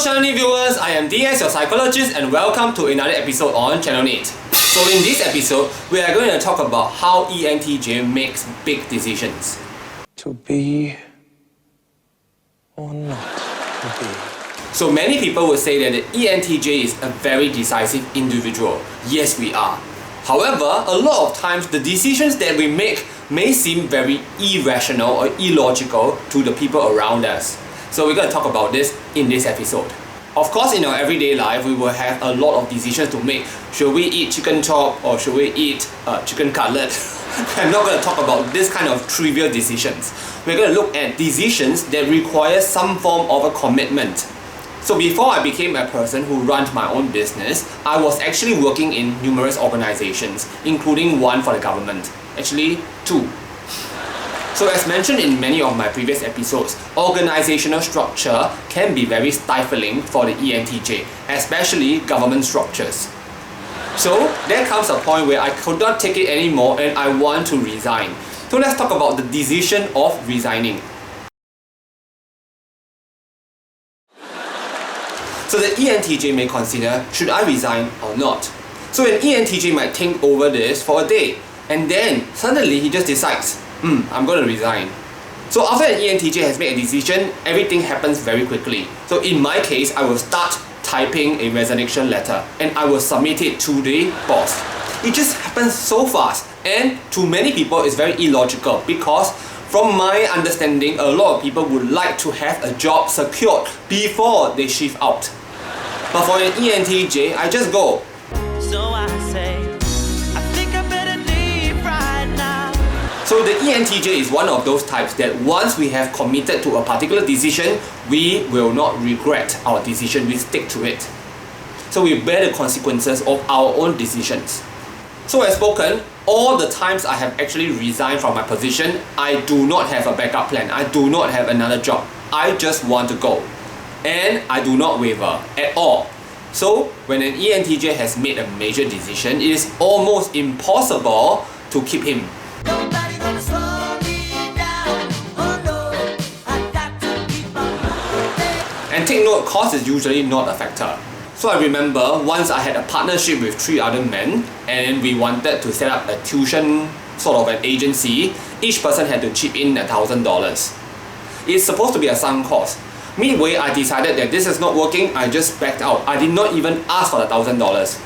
Channel NITT viewers, I am DS, your psychologist, and welcome to another episode on Channel NITT. So in this episode, we are going to talk about how ENTJ makes big decisions. To be or not to be. So many people would say that the ENTJ is a very decisive individual. Yes, we are. However, a lot of times the decisions that we make may seem very irrational or illogical to the people around us. So we're going to talk about this in this episode. Of course, in our everyday life, we will have a lot of decisions to make. Should we eat chicken chop or should we eat chicken cutlet? I'm not going to talk about this kind of trivial decisions. We're going to look at decisions that require some form of a commitment. So before I became a person who runs my own business, I was actually working in numerous organizations, including one for the government. Actually, two. So as mentioned in many of my previous episodes, organizational structure can be very stifling for the ENTJ, especially government structures. So there comes a point where I could not take it anymore and I want to resign. So let's talk about the decision of resigning. So the ENTJ may consider, should I resign or not? So an ENTJ might think over this for a day, and then suddenly he just decides, I'm going to resign. So after an ENTJ has made a decision, everything happens very quickly. So in my case, I will start typing a resignation letter and I will submit it to the boss. It just happens so fast, and to many people it's very illogical because from my understanding, a lot of people would like to have a job secured before they shift out. But for an ENTJ, I just go. So I say, I think I better leave right now. So the ENTJ is one of those types that once we have committed to a particular decision, we will not regret our decision, we stick to it. So we bear the consequences of our own decisions. So as spoken, all the times I have actually resigned from my position, I do not have a backup plan. I do not have another job. I just want to go. And I do not waver at all. So when an ENTJ has made a major decision, it is almost impossible to keep him. Nobody gonna slow me down. Oh no, I got to keep on moving. And take note, cost is usually not a factor. So I remember once I had a partnership with 3 other men and we wanted to set up a tuition sort of an agency. Each person had to chip in $1,000. It's supposed to be a sunk cost. Midway, I decided that this is not working, I just backed out. I did not even ask for the $1,000.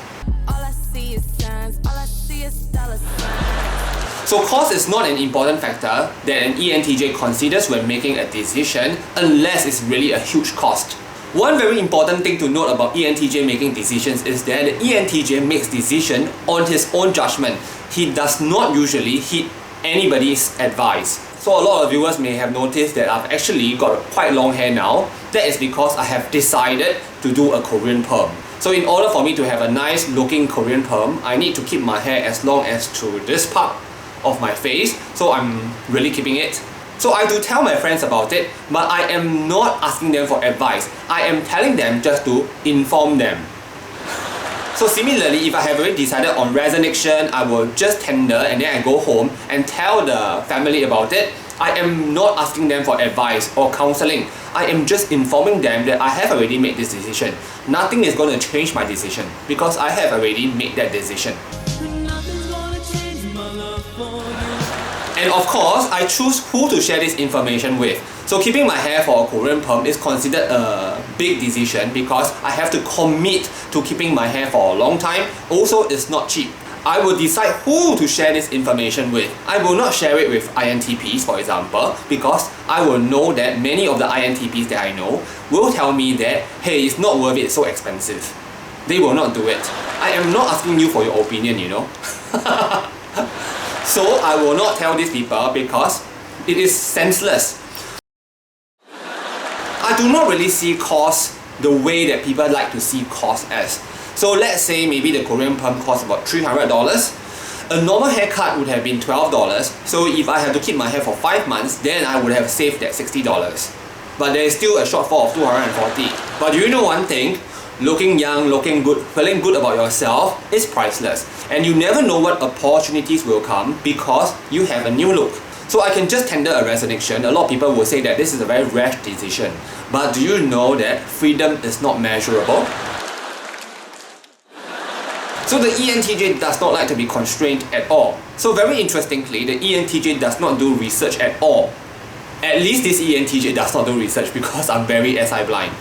All I see is signs, all I see is dollar signs. So cost is not an important factor that an ENTJ considers when making a decision unless it's really a huge cost. One very important thing to note about ENTJ making decisions is that the ENTJ makes decisions on his own judgment. He does not usually heed anybody's advice. So a lot of viewers may have noticed that I've actually got quite long hair now. That is because I have decided to do a Korean perm. So in order for me to have a nice looking Korean perm, I need to keep my hair as long as to this part of my face. So I'm really keeping it. So I do tell my friends about it, but I am not asking them for advice. I am telling them just to inform them. So similarly, if I have already decided on resignation, I will just tender and then I go home and tell the family about it. I am not asking them for advice or counseling. I am just informing them that I have already made this decision. Nothing is going to change my decision because I have already made that decision. Nothing's gonna change my love for you. And of course, I choose who to share this information with. So keeping my hair for a Korean perm is considered a big decision because I have to commit to keeping my hair for a long time. Also, it's not cheap. I will decide who to share this information with. I will not share it with INTPs, for example, because I will know that many of the INTPs that I know will tell me that, hey, it's not worth it, it's so expensive. They will not do it. I am not asking you for your opinion, you know. So I will not tell these people because it is senseless. I do not really see cost the way that people like to see cost as. So let's say maybe the Korean perm costs about $300. A normal haircut would have been $12. So if I have to keep my hair for 5 months, then I would have saved that $60. But there is still a shortfall of $240. But do you know one thing? Looking young, looking good, feeling good about yourself is priceless. And you never know what opportunities will come because you have a new look. So I can just tender a resignation. A lot of people will say that this is a very rash decision. But do you know that freedom is not measurable? So the ENTJ does not like to be constrained at all. So very interestingly, the ENTJ does not do research at all. At least this ENTJ does not do research because I'm very SI blind.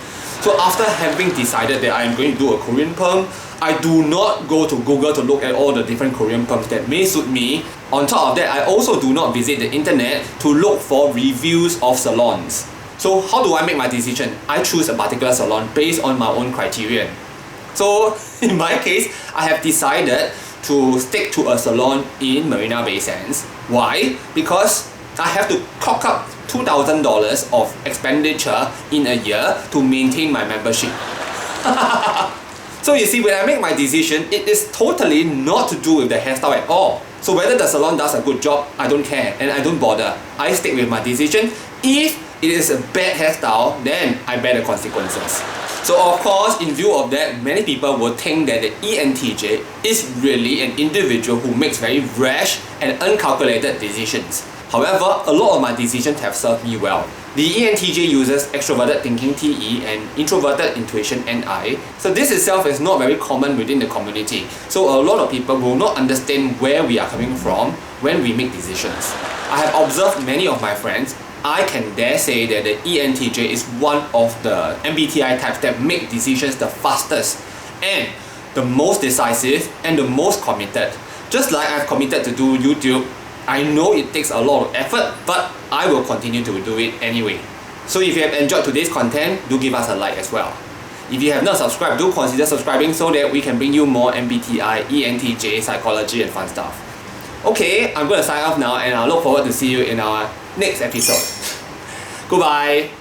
So after having decided that I am going to do a Korean perm, I do not go to Google to look at all the different Korean perms that may suit me. On top of that, I also do not visit the internet to look for reviews of salons. So how do I make my decision? I choose a particular salon based on my own criterion. So in my case, I have decided to stick to a salon in Marina Bay Sands. Why? Because I have to clock up $2,000 of expenditure in a year to maintain my membership. So you see, when I make my decision, it is totally not to do with the hairstyle at all. So whether the salon does a good job, I don't care and I don't bother. I stick with my decision. If it is a bad hairstyle, then I bear the consequences. So of course, in view of that, many people will think that the ENTJ is really an individual who makes very rash and uncalculated decisions. However, a lot of my decisions have served me well. The ENTJ uses extroverted thinking TE and introverted intuition NI. So this itself is not very common within the community. So a lot of people will not understand where we are coming from when we make decisions. I have observed many of my friends. I can dare say that the ENTJ is one of the MBTI types that make decisions the fastest and the most decisive and the most committed. Just like I've committed to do YouTube, I know it takes a lot of effort, but I will continue to do it anyway. So if you have enjoyed today's content, do give us a like as well. If you have not subscribed, do consider subscribing so that we can bring you more MBTI, ENTJ, psychology and fun stuff. Okay, I'm going to sign off now and I look forward to see you in our next episode. Goodbye!